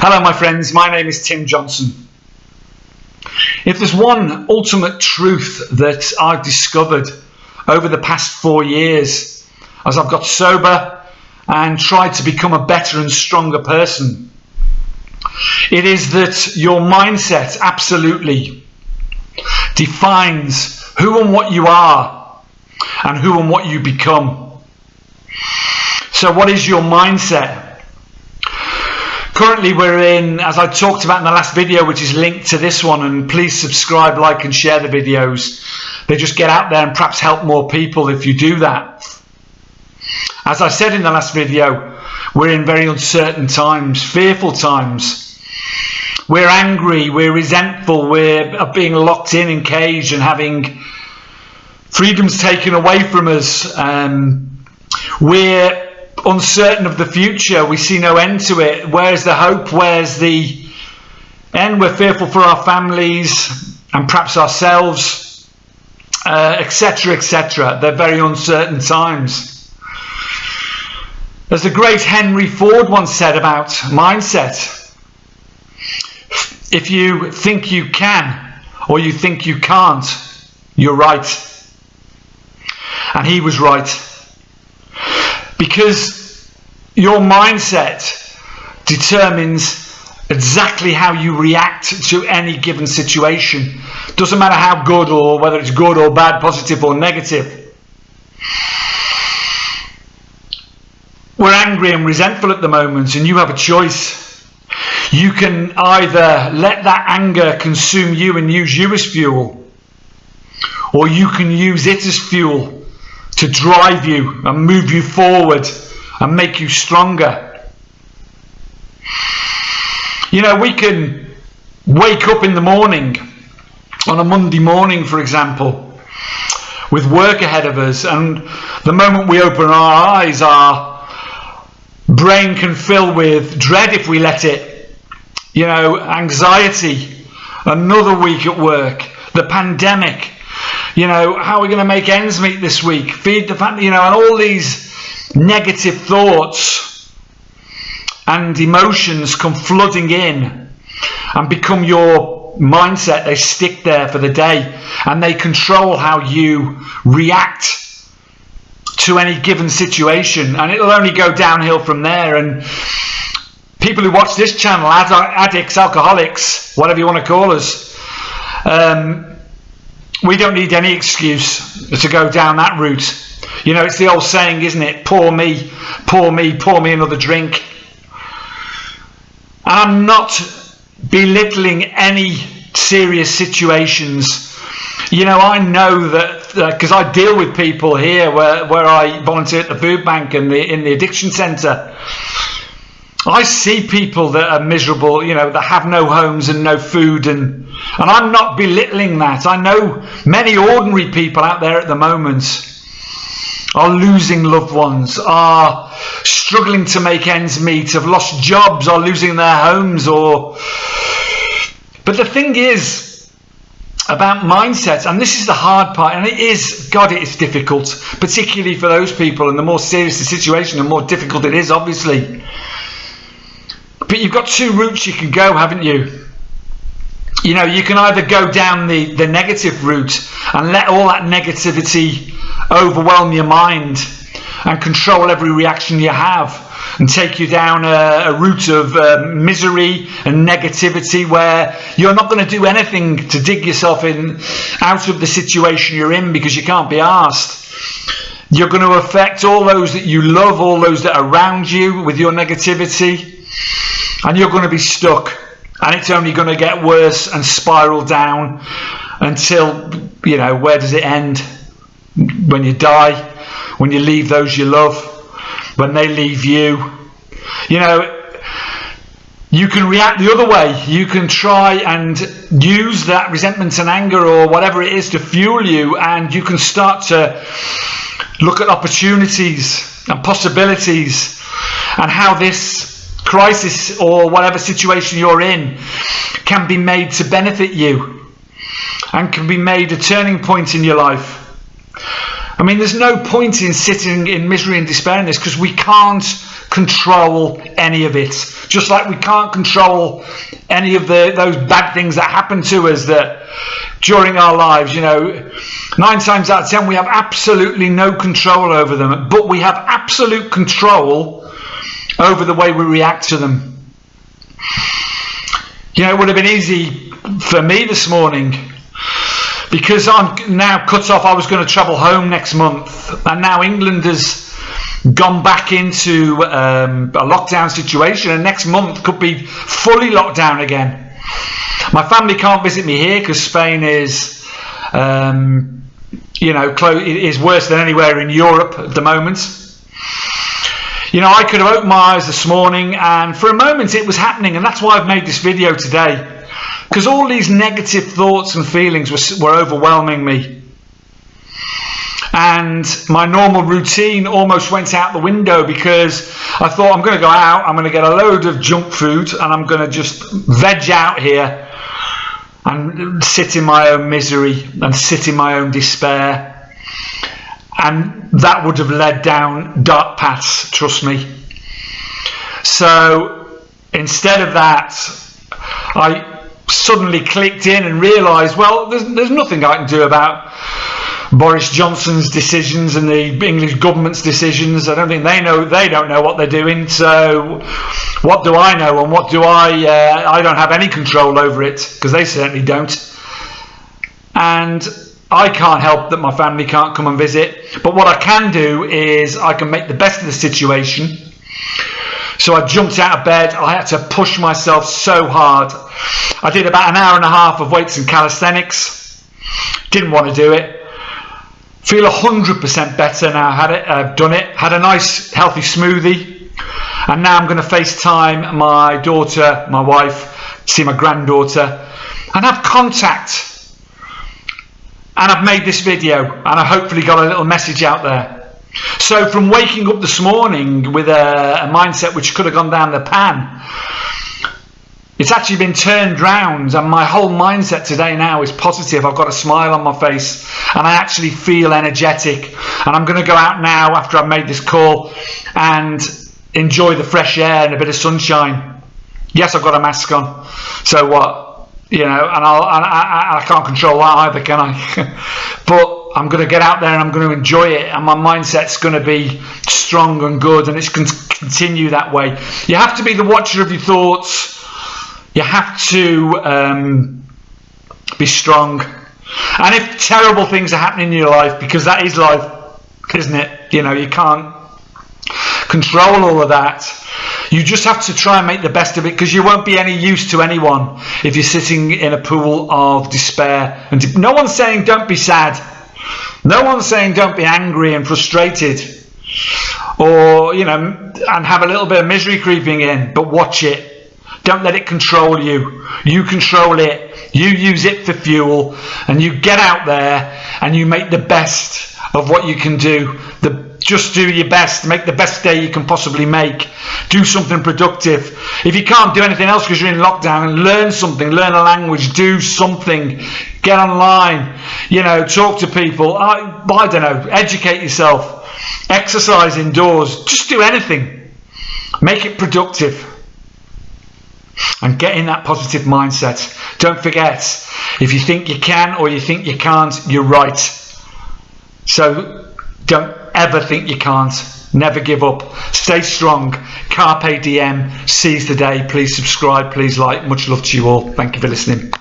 Hello my friends, my name is Tim Johnson. If there's one ultimate truth that I've discovered over the past 4 years as I've got sober and tried to become a better and stronger person, it is that your mindset absolutely defines who and what you are and who and what you become. So what is your mindset? Currently we're in, as I talked about in the last video, which is linked to this one, and please subscribe, like and share the videos. They just get out there and perhaps help more people if you do that. As I said in the last video, we're in very uncertain times, fearful times. We're angry, we're resentful, we're being locked in and caged and having freedoms taken away from us. We're uncertain of the future. We see no end to it. Where's the hope? Where's the end? We're fearful for our families and perhaps ourselves, etc., etc. They're very uncertain times. As the great Henry Ford once said about mindset, if you think you can or you think you can't, you're right. And he was right. Because your mindset determines exactly how you react to any given situation. Doesn't matter how good, or whether it's good or bad, positive or negative. We're angry and resentful at the moment, and you have a choice. You can either let that anger consume you and use you as fuel, or you can use it as fuel to drive you and move you forward and make you stronger. You know, we can wake up in the morning, on a Monday morning for example, with work ahead of us, and the moment we open our eyes, our brain can fill with dread if we let it. You know, anxiety, another week at work, the pandemic. You know, how are we going to make ends meet this week? Feed the family, you know, and all these negative thoughts and emotions come flooding in and become your mindset. They stick there for the day and they control how you react to any given situation, and it'll only go downhill from there. And people who watch this channel, addicts, alcoholics, whatever you want to call us, we don't need any excuse to go down that route. You know, it's the old saying, isn't it? Pour me, pour me, pour me another drink. I'm not belittling any serious situations. You know, I know that because I deal with people here where I volunteer at the food bank and in the addiction centre. I see people that are miserable, you know, that have no homes and no food, and I'm not belittling that. I know many ordinary people out there at the moment are losing loved ones, are struggling to make ends meet, have lost jobs, are losing their homes, but the thing is about mindset, and this is the hard part, and it is difficult, particularly for those people, and the more serious the situation, the more difficult it is, obviously. But you've got two routes you can go, haven't you? You know, you can either go down the negative route and let all that negativity overwhelm your mind and control every reaction you have, and take you down a route of misery and negativity where you're not going to do anything to dig yourself out of the situation you're in because you can't be arsed. You're going to affect all those that you love, all those that are around you with your negativity. And you're going to be stuck, and it's only going to get worse and spiral down until, you know, where does it end? When you die, when you leave those you love, when they leave you. You know, you can react the other way. You can try and use that resentment and anger or whatever it is to fuel you, and you can start to look at opportunities and possibilities and how this crisis or whatever situation you're in can be made to benefit you and can be made a turning point in your life. I mean, there's no point in sitting in misery and despair in this, because we can't control any of it. Just like we can't control any of those bad things that happen to us that during our lives, 9 times out of 10 we have absolutely no control over them, but we have absolute control over the way we react to them. It would have been easy for me this morning, because I'm now cut off. I was going to travel home next month, and now England has gone back into a lockdown situation, and next month could be fully locked down again. My family can't visit me here because Spain is is worse than anywhere in Europe at the moment. I could have opened my eyes this morning, and for a moment it was happening, and that's why I've made this video today, because all these negative thoughts and feelings were overwhelming me, and my normal routine almost went out the window, because I thought, I'm going to go out, I'm going to get a load of junk food, and I'm going to just veg out here and sit in my own misery and sit in my own despair. And that would have led down dark paths, trust me. So instead of that, I suddenly clicked in and realised, well, there's nothing I can do about Boris Johnson's decisions and the English government's decisions. I don't think they don't know what they're doing. So what do I know, and what do I don't have any control over it, because they certainly don't. And I can't help that my family can't come and visit, but what I can do is I can make the best of the situation. So I jumped out of bed. I had to push myself so hard. I did about an hour and a half of weights and calisthenics. Didn't want to do it. Feel 100% better now. I've done it. Had a nice healthy smoothie, and now I'm going to FaceTime my daughter, my wife, see my granddaughter, and have contact. And I've made this video, and I hopefully got a little message out there. So from waking up this morning with a mindset which could have gone down the pan, it's actually been turned round, and my whole mindset today now is positive. I've got a smile on my face, and I actually feel energetic. And I'm going to go out now after I've made this call and enjoy the fresh air and a bit of sunshine. Yes, I've got a mask on. So what? And I can't control that either, can I? But I'm going to get out there and I'm going to enjoy it, and my mindset's going to be strong and good, and it's going to continue that way. You have to be the watcher of your thoughts. You have to be strong. And if terrible things are happening in your life, because that is life, isn't it? You can't control all of that. You just have to try and make the best of it, because you won't be any use to anyone if you're sitting in a pool of despair. And no one's saying don't be sad. No one's saying don't be angry and frustrated, or and have a little bit of misery creeping in. But watch it. Don't let it control you. You control it. You use it for fuel, and you get out there and you make the best of what you can do. Just do your best. Make the best day you can possibly make. Do something productive. If you can't do anything else because you're in lockdown, learn something. Learn a language. Do something. Get online. Talk to people. I don't know. Educate yourself. Exercise indoors. Just do anything. Make it productive. And get in that positive mindset. Don't forget, if you think you can or you think you can't, you're right. So don't ever think you can't. Never give up. Stay strong. Carpe Diem. Seize the day. Please subscribe. Please like. Much love to you all. Thank you for listening.